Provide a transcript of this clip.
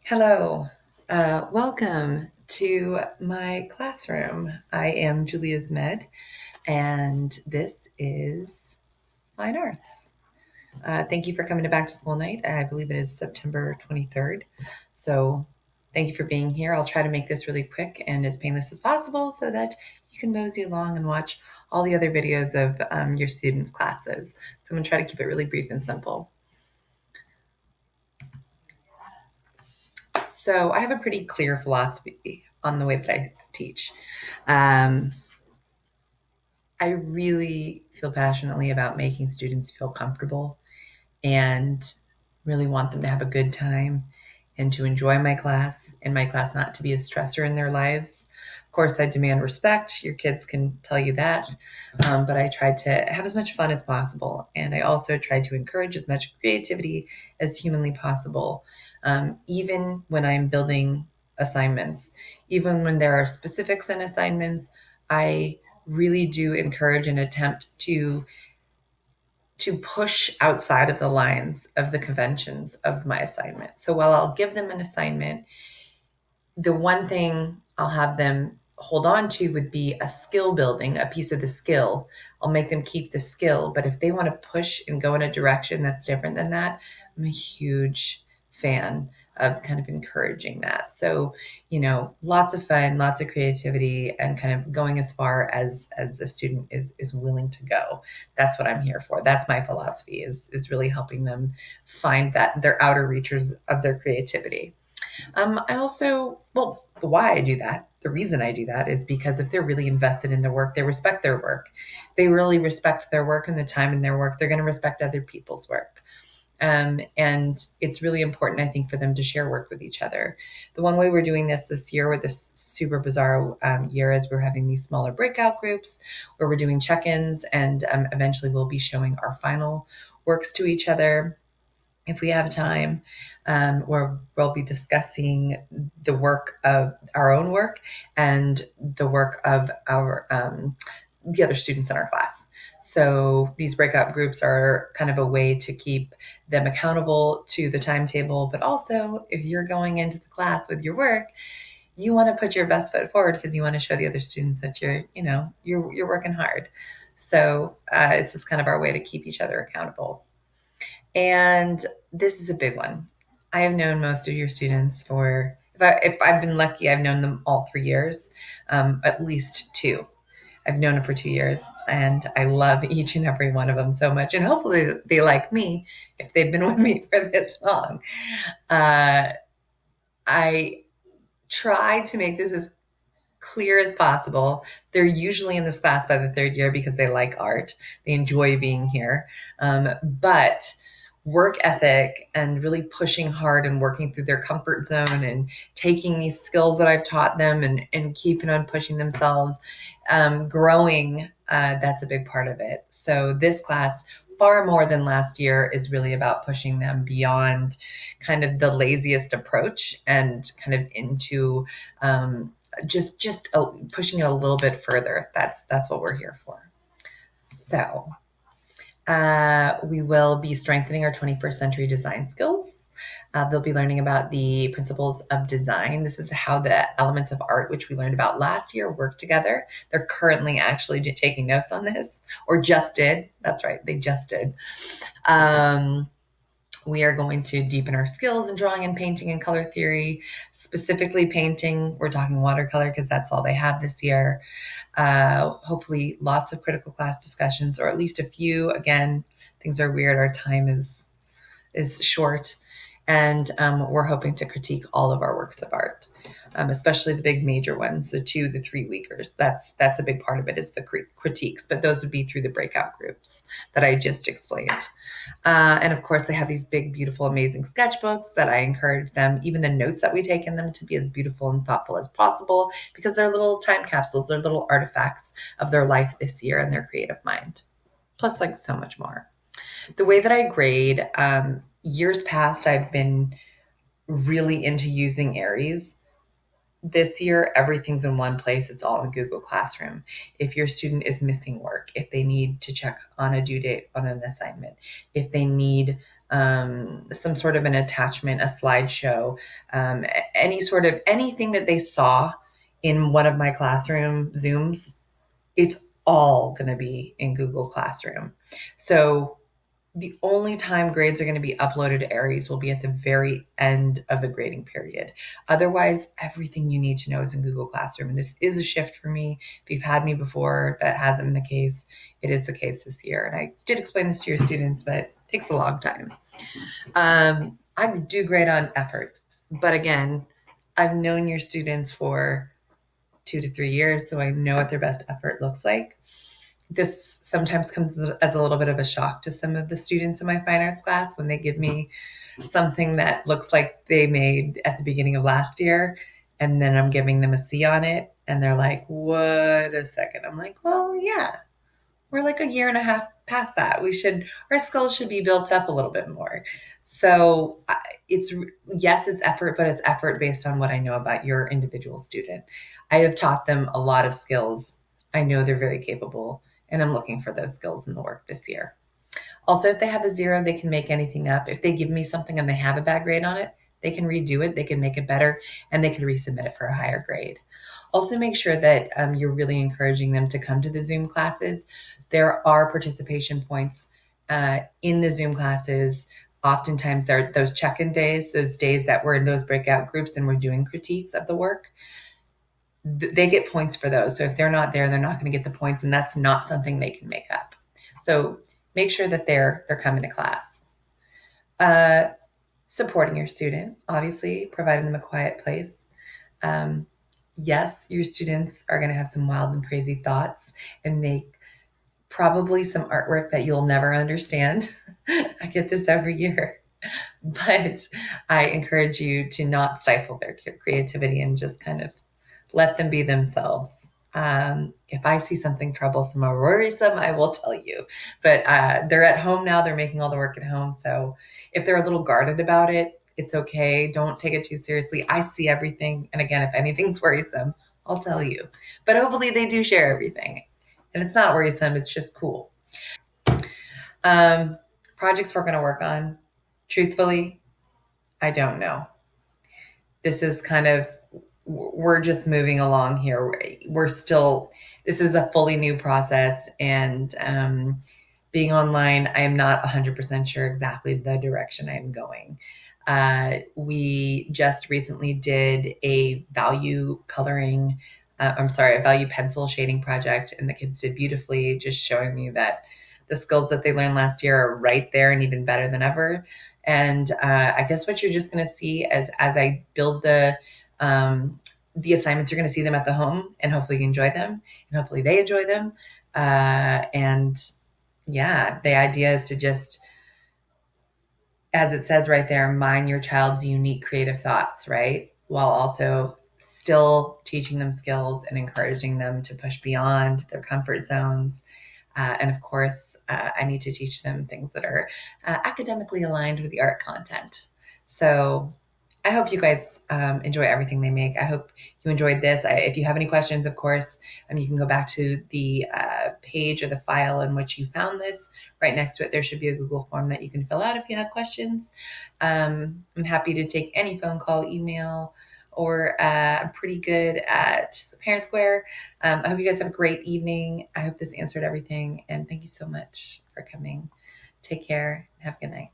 Hello, welcome to my classroom. I am Julia Zmed, and this is Fine Arts. Thank you for coming to Back to School Night. I believe it is September 23rd. So, thank you for being here. I'll try to make this really quick and as painless as possible so that you can mosey along and watch all the other videos of your students' classes. So, I'm going to try to keep it really brief and simple. So I have a pretty clear philosophy on the way that I teach. Um, I really feel passionately about making students feel comfortable and really want them to have a good time and to enjoy my class and my class not to be a stressor in their lives. Of course, I demand respect. Your kids can tell you that. But I try to have as much fun as possible. And I also try to encourage as much creativity as humanly possible, even when I'm building assignments. Even when there are specifics in assignments, I really do encourage and attempt to push outside of the lines of the conventions of my assignment. So while I'll give them an assignment, the one thing I'll have them hold on to would be a skill building, a piece of the skill. I'll make them keep the skill, but if they want to push and go in a direction that's different than that, I'm a huge fan of kind of encouraging that. So, lots of fun, lots of creativity, and kind of going as far as the student is willing to go. That's what I'm here for. That's my philosophy is really helping them find that their outer reaches of their creativity. I also, well, why I do that, the reason I do that is because if they're really invested in their work, they respect their work. They really respect their work and the time in their work. They're going to respect other people's work. And it's really important, I think, for them to share work with each other. The one way we're doing this year with this super bizarre year is we're having these smaller breakout groups where we're doing check-ins and eventually we'll be showing our final works to each other if we have time, where we'll be discussing the work of our own work and the work of our the other students in our class. So these breakout groups are kind of a way to keep them accountable to the timetable, but also if you're going into the class with your work, you want to put your best foot forward because you want to show the other students that you're working hard. So it's just kind of our way to keep each other accountable. And this is a big one. I have known most of your students for, if I've been lucky, I've known them all 3 years, at least two. I've known them for 2 years, and I love each and every one of them so much. And hopefully, they like me if they've been with me for this long. Uh, I try to make this as clear as possible. They're usually in this class by the third year because they like art. They enjoy being here. But work ethic and really pushing hard and working through their comfort zone and taking these skills that I've taught them and keeping on pushing themselves, growing, that's a big part of it. So this class, far more than last year, is really about pushing them beyond kind of the laziest approach and kind of into just pushing it a little bit further. That's what we're here for. So we will be strengthening our 21st century design skills. They'll be learning about the principles of design. This is how the elements of art, which we learned about last year, work together. They're currently actually taking notes on this, or just did. That's right, they just did. We are going to deepen our skills in drawing and painting and color theory, specifically painting. We're talking watercolor because that's all they have this year. Hopefully, lots of critical class discussions, or at least a few. Again, things are weird. Our time is short, and we're hoping to critique all of our works of art, especially the big major ones, the 3 weekers. That's a big part of it is the critiques, but those would be through the breakout groups that I just explained. And of course, they have these big, beautiful, amazing sketchbooks that I encourage them, even the notes that we take in them, to be as beautiful and thoughtful as possible because they're little time capsules, they're little artifacts of their life this year and their creative mind. Plus, like so much more. The way that I grade, years past, I've been really into using Aries. This year, everything's in one place. It's all in Google Classroom. If your student is missing work, if they need to check on a due date on an assignment, if they need some sort of an attachment, a slideshow, anything that they saw in one of my classroom Zooms, it's all going to be in Google Classroom. So the only time grades are going to be uploaded to Aries will be at the very end of the grading period. Otherwise, everything you need to know is in Google Classroom. And this is a shift for me. If you've had me before, that hasn't been the case. It is the case this year. And I did explain this to your students, but it takes a long time. I do great on effort. But again, I've known your students for 2 to 3 years, so I know what their best effort looks like. This sometimes comes as a little bit of a shock to some of the students in my fine arts class when they give me something that looks like they made at the beginning of last year, and then I'm giving them a C on it, and they're like, "What a second." I'm like, "Well, yeah, we're like a year and a half past that. Our skills should be built up a little bit more." So it's, yes, it's effort, but it's effort based on what I know about your individual student. I have taught them a lot of skills. I know they're very capable, and I'm looking for those skills in the work this year. Also, if they have a 0, they can make anything up. If they give me something and they have a bad grade on it, they can redo it, they can make it better, and they can resubmit it for a higher grade. Also, make sure that you're really encouraging them to come to the Zoom classes. There are participation points in the Zoom classes. Oftentimes, there are those check-in days, those days that we're in those breakout groups and we're doing critiques of the work. They get points for those. So if they're not there, they're not going to get the points, and that's not something they can make up. So make sure that they're coming to class. Supporting your student, obviously, providing them a quiet place. Yes, your students are going to have some wild and crazy thoughts and make probably some artwork that you'll never understand. I get this every year, but I encourage you to not stifle their creativity and just kind of let them be themselves. If I see something troublesome or worrisome, I will tell you. But they're at home now. They're making all the work at home. So if they're a little guarded about it, it's okay. Don't take it too seriously. I see everything. And again, if anything's worrisome, I'll tell you. But hopefully they do share everything. And it's not worrisome. It's just cool. Um, Projects we're going to work on. Truthfully, I don't know. This is kind of, we're just moving along here. This is a fully new process, and being online, I am not 100% sure exactly the direction I'm going. We just recently did a value coloring, a value pencil shading project, and the kids did beautifully, just showing me that the skills that they learned last year are right there and even better than ever. And I guess what you're just going to see as I build the assignments, you're going to see them at the home, and hopefully you enjoy them, and hopefully they enjoy them. And yeah, the idea is to just, as it says right there, mine your child's unique creative thoughts, right? While also still teaching them skills and encouraging them to push beyond their comfort zones. And of course, I need to teach them things that are academically aligned with the art content. So I hope you guys enjoy everything they make. I hope you enjoyed this. If you have any questions, of course, you can go back to the page or the file in which you found this. Right next to it, there should be a Google form that you can fill out if you have questions. I'm happy to take any phone call, email, or I'm pretty good at the Parent Square. I hope you guys have a great evening. I hope this answered everything. And thank you so much for coming. Take care. Have a good night.